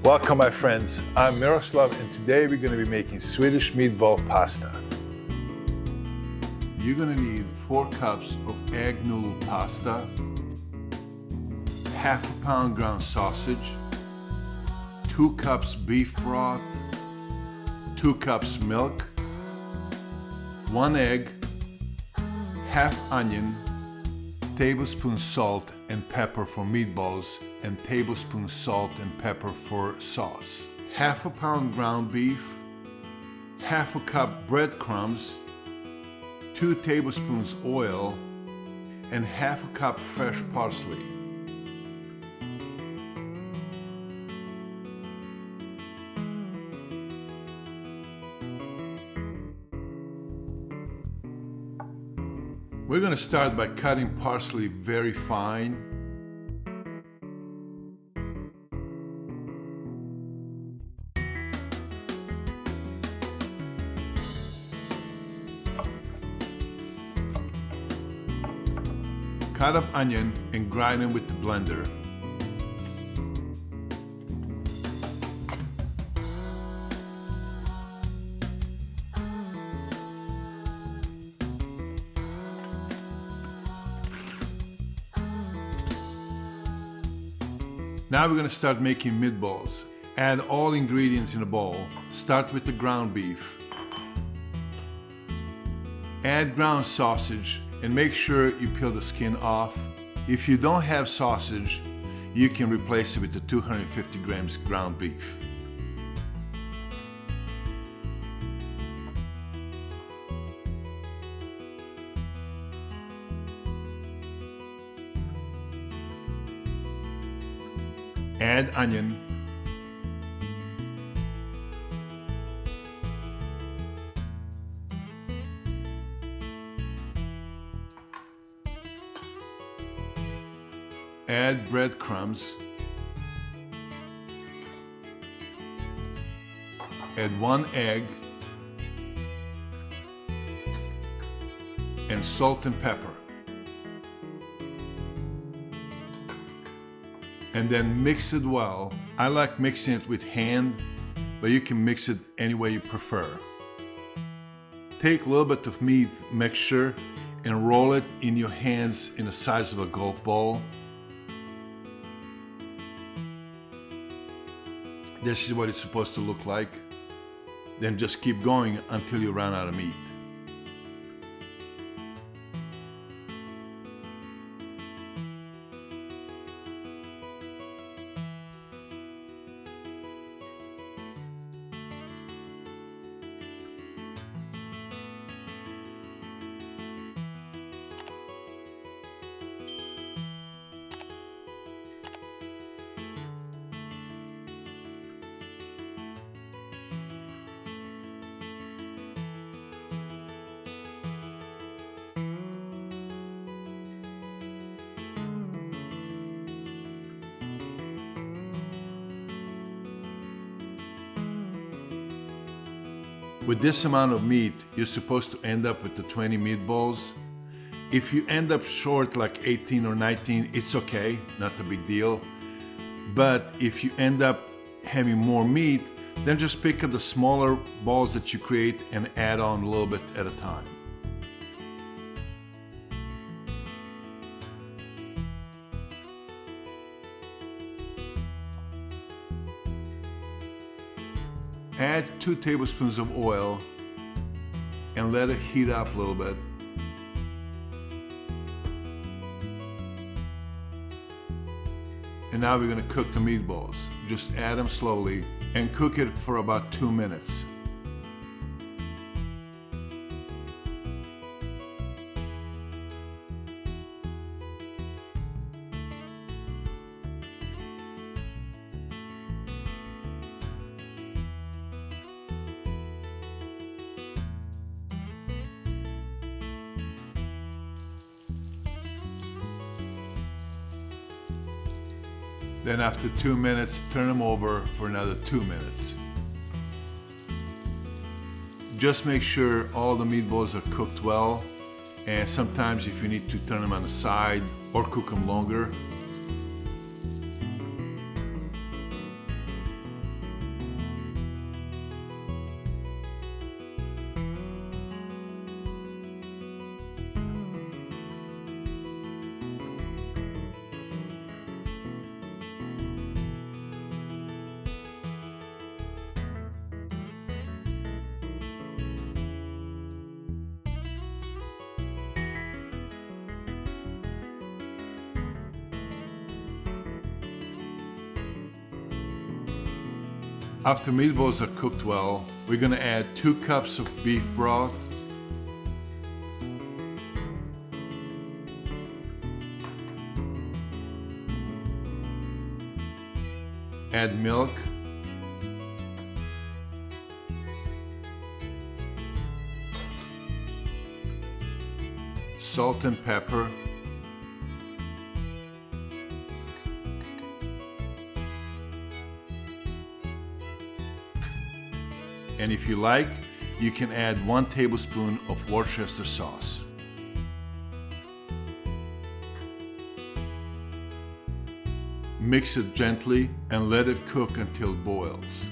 Welcome my friends, I'm Miroslav and today we're going to be making Swedish meatball pasta. You're going to need 4 cups of egg noodle pasta, half a pound ground sausage, 2 cups beef broth, 2 cups milk, 1 egg, half onion, tablespoon salt and pepper for meatballs, and tablespoon salt and pepper for sauce. Half a pound ground beef, half a cup breadcrumbs, 2 tablespoons oil, and half a cup fresh parsley. We're going to start by cutting parsley very fine. Cut up onion and grind them with the blender. Now we're going to start making meatballs. Add all ingredients in a bowl. Start with the ground beef. Add ground sausage and make sure you peel the skin off. If you don't have sausage, you can replace it with the 250 grams ground beef. Add onion. Add breadcrumbs. Add 1 egg. And salt and pepper. And then mix it well. I like mixing it with hand, but you can mix it any way you prefer. Take a little bit of meat mixture and roll it in your hands in the size of a golf ball. This is what it's supposed to look like. Then just keep going until you run out of meat. With this amount of meat, you're supposed to end up with the 20 meatballs. If you end up short like 18 or 19, it's okay, not a big deal. But if you end up having more meat, then just pick up the smaller balls that you create and add on a little bit at a time. Add 2 tablespoons of oil and let it heat up a little bit. And now we're going to cook the meatballs. Just add them slowly and cook it for about 2 minutes. Then after 2 minutes, turn them over for another 2 minutes. Just make sure all the meatballs are cooked well, and sometimes if you need to turn them on the side or cook them longer. After meatballs are cooked well, we're gonna add 2 cups of beef broth, add milk, salt and pepper, and if you like, you can add 1 tablespoon of Worcestershire sauce. Mix it gently and let it cook until it boils.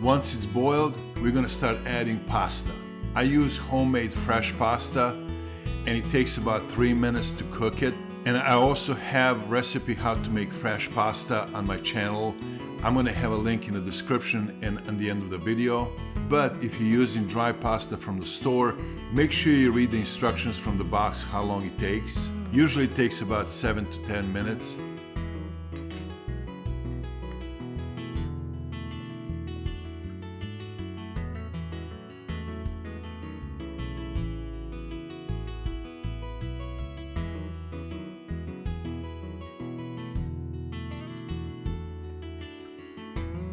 Once it's boiled, we're gonna start adding pasta. I use homemade fresh pasta, and it takes about 3 minutes to cook it. And I also have recipe how to make fresh pasta on my channel. I'm gonna have a link in the description and at the end of the video. But if you're using dry pasta from the store, make sure you read the instructions from the box how long it takes. Usually it takes about 7 to 10 minutes.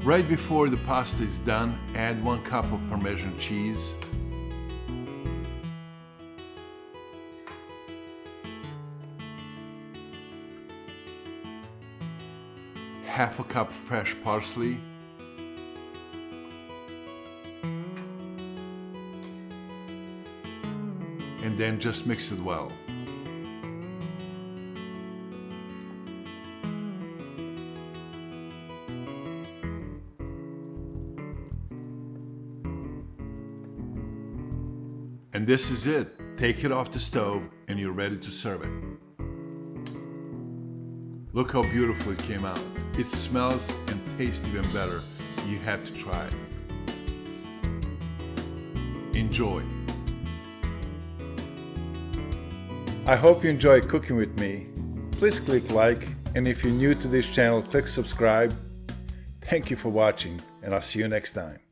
Right before the pasta is done, add 1 cup of Parmesan cheese, half a cup fresh parsley, and then just mix it well. And this is it. Take it off the stove and you're ready to serve it. Look how beautiful it came out. It smells and tastes even better. You have to try it. Enjoy. I hope you enjoy cooking with me. Please click like, and if you're new to this channel, click subscribe. Thank you for watching, and I'll see you next time.